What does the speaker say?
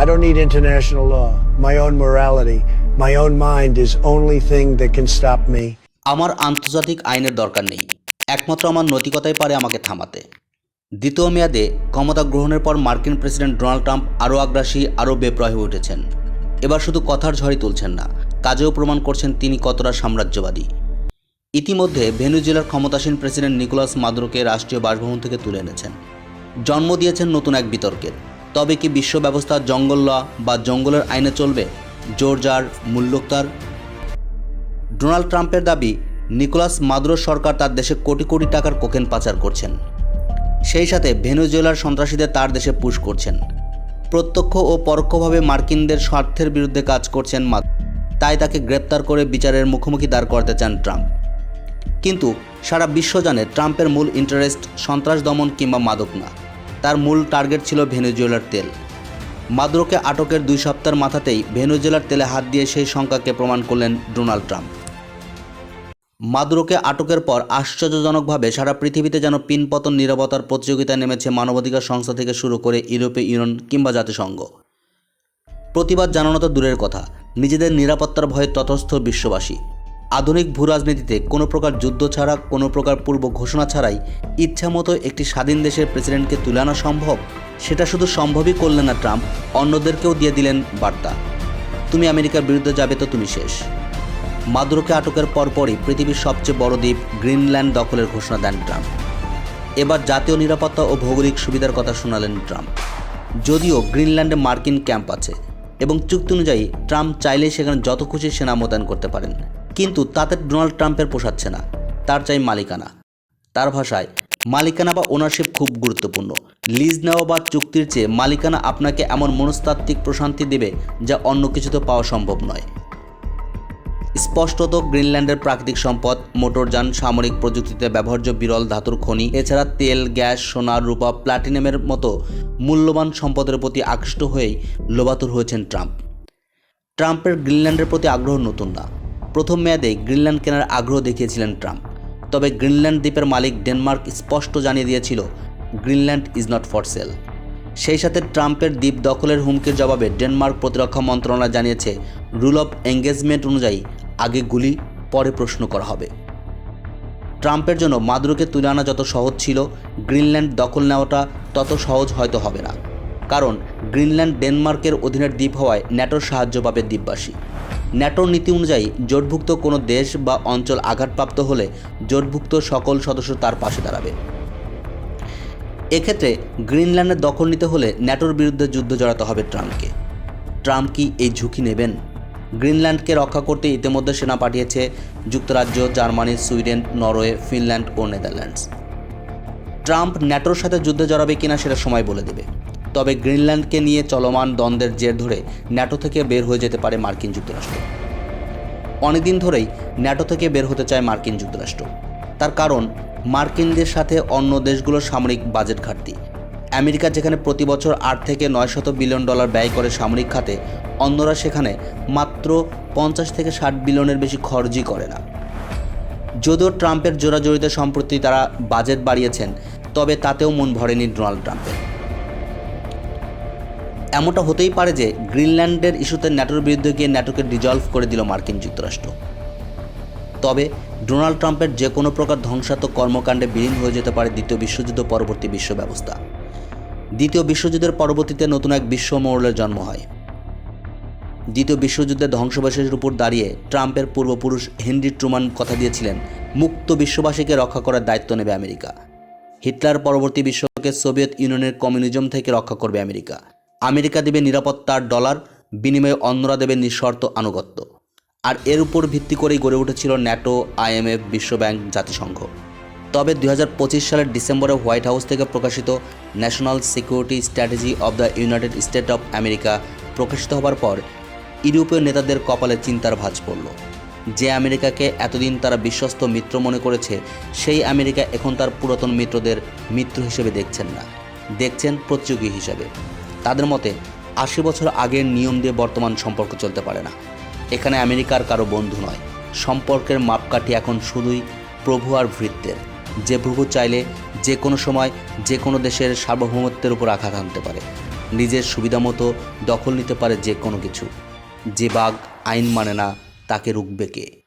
I don't need international law. My own morality, my own mind is only thing that can stop me. আমার আন্তর্জাতিক আইনের দরকার নেই, একমাত্র আমার নৈতিকতাই পারে আমাকে থামাতে। দ্বিতীয় মেয়াদে ক্ষমতা গ্রহণের পর মার্কিন প্রেসিডেন্ট ডোনাল্ড ট্রাম্প আরও আগ্রাসী, আরও বেপরোয়া হয়ে উঠেছেন। এবার শুধু কথার ঝড়ই তুলছেন না, কাজেও প্রমাণ করছেন তিনি কতটা সাম্রাজ্যবাদী। ইতিমধ্যে ভেনেজুয়েলার ক্ষমতাসীন প্রেসিডেন্ট নিকোলাস মাদুরোকে রাষ্ট্রীয় বাসভবন থেকে তুলে এনেছেন, জন্ম দিয়েছেন নতুন এক বিতর্কের। তবে কি বিশ্ব ব্যবস্থা জঙ্গল ল বা জঙ্গলের আইনে চলবে? জোর যার মূল্য তার। ডোনাল্ড ট্রাম্পের দাবি, নিকোলাস মাদুরোর সরকার তার দেশে কোটি কোটি টাকার কোকেন পাচার করছেন, সেই সাথে ভেনেজুয়েলার সন্ত্রাসীদের তার দেশে পুশ করছেন। প্রত্যক্ষ ও পরোক্ষভাবে মার্কিনদের স্বার্থের বিরুদ্ধে কাজ করছেন মাদুরো, তাই তাকে গ্রেপ্তার করে বিচারের মুখোমুখি দাঁড় করাতে চান ট্রাম্প। কিন্তু সারা বিশ্ব জানে ট্রাম্পের মূল ইন্টারেস্ট সন্ত্রাস দমন কিংবা মাদক না, তার মূল টার্গেট ছিল ভেনেজুয়েলার তেল। মাদুরোকে আটকের 2 সপ্তাহের মাথাতেই ভেনেজুয়েলার তেলে হাত দিয়ে সেই শঙ্কাকে প্রমাণ করলেন ডোনাল্ড ট্রাম্প। মাদুরোকে আটকের পর আশ্চর্যজনকভাবে সারা পৃথিবীতে যেন পিনপতন নিরাপত্তার প্রতিযোগিতায় নেমেছে মানবাধিকার সংস্থা থেকে শুরু করে ইউরোপীয় ইউনিয়ন কিংবা জাতিসংঘ। প্রতিবাদ জানানো তো দূরের কথা, নিজেদের নিরাপত্তার ভয়ে তটস্থ বিশ্ববাসী। আধুনিক ভূরাজনীতিতে কোনো প্রকার যুদ্ধ ছাড়া, কোনো প্রকার পূর্ব ঘোষণা ছাড়াই ইচ্ছামতো একটি স্বাধীন দেশের প্রেসিডেন্টকে তুলে আনা সম্ভব? সেটা শুধু সম্ভবই করলেন না ট্রাম্প, অন্যদেরকেও দিয়ে দিলেন বার্তা, তুমি আমেরিকার বিরুদ্ধে যাবে তো তুমি শেষ। মাদুরোকে আটকের পরপরই পৃথিবীর সবচেয়ে বড় দ্বীপ গ্রিনল্যান্ড দখলের ঘোষণা দেন ট্রাম্প। এবার জাতীয় নিরাপত্তা ও ভৌগোলিক সুবিধার কথা শোনালেন ট্রাম্প। যদিও গ্রিনল্যান্ডে মার্কিন ক্যাম্প আছে এবং চুক্তি অনুযায়ী ট্রাম্প চাইলেই সেখানে যত খুশি সেনা মোতায়েন করতে পারেন, কিন্তু তাতে ডোনাল্ড ট্রাম্পের পোষাচ্ছে না, তার চাই মালিকানা। তার ভাষায়, মালিকানা বা ওনারশিপ খুব গুরুত্বপূর্ণ। লিজ নেওয়া বা চুক্তির চেয়ে মালিকানা আপনাকে এমন মনস্তাত্ত্বিক প্রশান্তি দেবে যা অন্য কিছুতে পাওয়া সম্ভব নয়। স্পষ্টত গ্রিনল্যান্ডের প্রাকৃতিক সম্পদ, মোটরযান, সামরিক প্রযুক্তিতে ব্যবহার্য বিরল ধাতুর খনি, এছাড়া তেল, গ্যাস, সোনা, রূপা, প্লাটিনামের মতো মূল্যবান সম্পদের প্রতি আকৃষ্ট হয়েই লোভাতুর হয়েছেন ট্রাম্প। ট্রাম্পের গ্রিনল্যান্ডের প্রতি আগ্রহ নতুন না, প্রথম মেয়াদে গ্রিনল্যান্ড কেনার আগ্রহ দেখিয়েছিলেন ট্রাম্প। তবে গ্রিনল্যান্ড দ্বীপের মালিক ডেনমার্ক স্পষ্ট জানিয়ে দিয়েছিল, Greenland is not for sale. সেই সাথে ট্রাম্পের দ্বীপ দখলের হুমকির জবাবে ডেনমার্ক প্রতিরক্ষা মন্ত্রণালয় জানিয়েছে, রুল অফ এঙ্গেজমেন্ট অনুযায়ী আগে গুলি, পরে প্রশ্ন করা হবে। ট্রাম্পের জন্য মাদুরোকে তুলে আনা যত সহজ ছিল, গ্রিনল্যান্ড দখল নেওয়াটা তত সহজ হয়তো হবে না। কারণ গ্রিনল্যান্ড ডেনমার্কের অধীনের দ্বীপ হওয়ায় ন্যাটোর সাহায্য পাবে দ্বীপবাসী। ন্যাটোর নীতি অনুযায়ী জোটভুক্ত কোনো দেশ বা অঞ্চল আঘাতপ্রাপ্ত হলে জোটভুক্ত সকল সদস্য তার পাশে দাঁড়াবে। এক্ষেত্রে গ্রিনল্যান্ডের দখল নিতে হলে ন্যাটোর বিরুদ্ধে যুদ্ধ জড়াতে হবে ট্রাম্পকে। ট্রাম্প কি এই ঝুঁকি নেবেন? গ্রিনল্যান্ডকে রক্ষা করতে ইতিমধ্যে সেনা পাঠিয়েছে যুক্তরাজ্য, জার্মানি, সুইডেন, নরওয়ে, ফিনল্যান্ড ও নেদারল্যান্ডস। ট্রাম্প ন্যাটোর সাথে যুদ্ধে জড়াবে কিনা সেটা সময় বলে দেবে। তবে গ্রিনল্যান্ডকে নিয়ে চলমান দ্বন্দ্বের জের ধরে ন্যাটো থেকে বের হয়ে যেতে পারে মার্কিন যুক্তরাষ্ট্র। অনেকদিন ধরেই ন্যাটো থেকে বের হতে চায় মার্কিন যুক্তরাষ্ট্র। তার কারণ, মার্কিনদের সাথে অন্য দেশগুলোর সামরিক বাজেট ঘাটতি। আমেরিকা যেখানে প্রতি বছর 8 থেকে 900 বিলিয়ন ডলার ব্যয় করে সামরিক খাতে, অন্যরা সেখানে মাত্র 50 থেকে 60 বিলিয়নের বেশি খরচই করে না। যদিও ট্রাম্পের জোরাজোরিতে সম্প্রতি তারা বাজেট বাড়িয়েছেন, তবে তাতেও মন ভরেনি ডোনাল্ড ট্রাম্পের। এমনটা হতেই পারে যে গ্রিনল্যান্ডের ইস্যুতে ন্যাটোর বিরুদ্ধে গিয়ে ন্যাটোকে ডিজলভ করে দিল মার্কিন যুক্তরাষ্ট্র। তবে ডোনাল্ড ট্রাম্পের যে কোনো প্রকার ধ্বংসাত্মক কর্মকাণ্ডে বিলীন হয়ে যেতে পারে দ্বিতীয় বিশ্বযুদ্ধ পরবর্তী বিশ্ব ব্যবস্থা। দ্বিতীয় বিশ্বযুদ্ধের পরবর্তীতে নতুন এক বিশ্ব মডেলের জন্ম হয়। দ্বিতীয় বিশ্বযুদ্ধের ধ্বংসাবশেষের উপর দাঁড়িয়ে ট্রাম্পের পূর্বপুরুষ হেনরি ট্রুম্যান কথা দিয়েছিলেন, মুক্ত বিশ্ববাসীকে রক্ষা করার দায়িত্ব নেবে আমেরিকা। হিটলার পরবর্তী বিশ্বকে সোভিয়েত ইউনিয়নের কমিউনিজম থেকে রক্ষা করবে আমেরিকা। আমেরিকা দেবে নিরাপত্তার ডলার, বিনিময়ে অন্যরা দেবে নিঃশর্ত আনুগত্য। আর এর উপর ভিত্তি করেই গড়ে উঠেছিল ন্যাটো, IMF, বিশ্বব্যাংক, জাতিসংঘ। তবে 2025 সালের ডিসেম্বরে হোয়াইট হাউস থেকে প্রকাশিত national security strategy of the United state of America প্রকাশিত হবার পর ইউরোপীয় নেতাদের কপালে চিন্তার ভাঁজ পড়ল। যে আমেরিকাকে এতদিন তারা বিশ্বস্ত মিত্র মনে করেছে, সেই আমেরিকা এখন তার পুরাতন মিত্রদের মিত্র হিসেবে দেখছেন না, দেখছেন প্রতিযোগী হিসেবে। তাদের মতে 80 বছর আগের নিয়ম দিয়ে বর্তমান সম্পর্ক চলতে পারে না। এখানে আমেরিকার কারো বন্ধু নয়, সম্পর্কের মাপকাঠি এখন শুধুই প্রভু আর ভৃত্যের। যে প্রভু চাইলে যে কোনো সময় যে কোনো দেশের সার্বভৌমত্বের উপর আঘাত আনতে পারে। নিজের সুবিধামতো দখল নিতে পারে যে কোনো কিছু। যে বাঘ আইন মানে না তাকে রুখবে কে?